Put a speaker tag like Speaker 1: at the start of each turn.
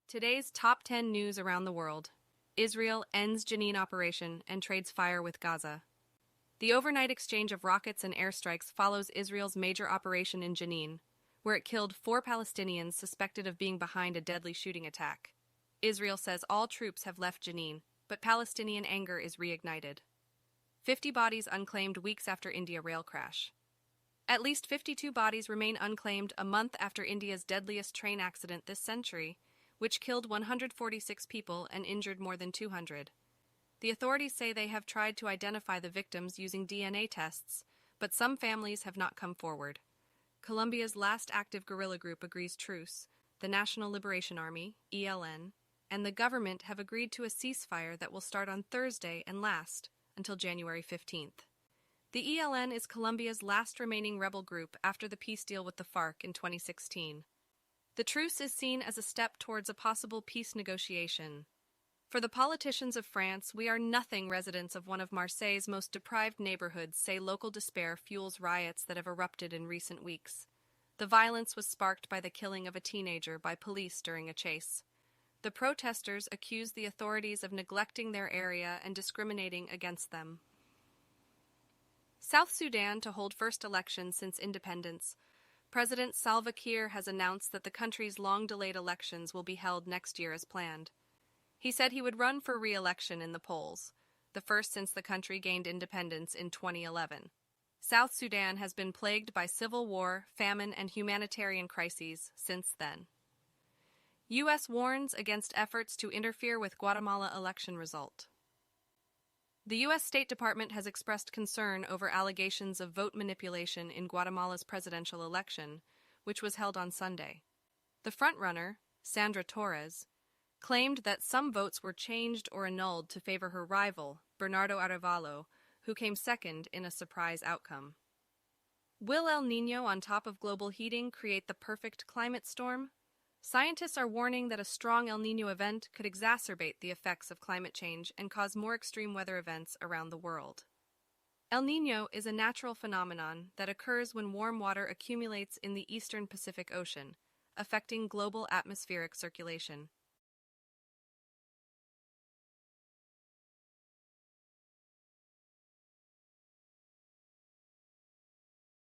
Speaker 1: Today's top 10 news around the world. Israel ends Jenin operation and trades fire with Gaza. The overnight exchange of rockets and airstrikes follows Israel's major operation in Jenin, where it killed 4 Palestinians suspected of being behind a deadly shooting attack. Israel says all troops have left Jenin, but Palestinian anger is reignited. 50 bodies unclaimed weeks after India rail crash. At least 52 bodies remain unclaimed a month after India's deadliest train accident this century, which killed 146 people and injured more than 200. The authorities say they have tried to identify the victims using DNA tests, but some families have not come forward. Colombia's last active guerrilla group agrees truce. The National Liberation Army, ELN, and the government have agreed to a ceasefire that will start on Thursday and last until January 15th. The ELN is Colombia's last remaining rebel group after the peace deal with the FARC in 2016. The truce is seen as a step towards a possible peace negotiation. For the politicians of France, we are nothing. Residents of one of Marseille's most deprived neighborhoods say local despair fuels riots that have erupted in recent weeks. The violence was sparked by the killing of a teenager by police during a chase. The protesters accuse the authorities of neglecting their area and discriminating against them. South Sudan to hold first election since independence. President Salva Kiir has announced that the country's long-delayed elections will be held next year as planned. He said he would run for re-election in the polls, the first since the country gained independence in 2011. South Sudan has been plagued by civil war, famine, and humanitarian crises since then. U.S. warns against efforts to interfere with Guatemala election result. The U.S. State Department has expressed concern over allegations of vote manipulation in Guatemala's presidential election, which was held on Sunday. The frontrunner, Sandra Torres, claimed that some votes were changed or annulled to favor her rival, Bernardo Arevalo, who came second in a surprise outcome. Will El Niño on top of global heating create the perfect climate storm? Scientists are warning that a strong El Niño event could exacerbate the effects of climate change and cause more extreme weather events around the world. El Niño is a natural phenomenon that occurs when warm water accumulates in the eastern Pacific Ocean, affecting global atmospheric circulation.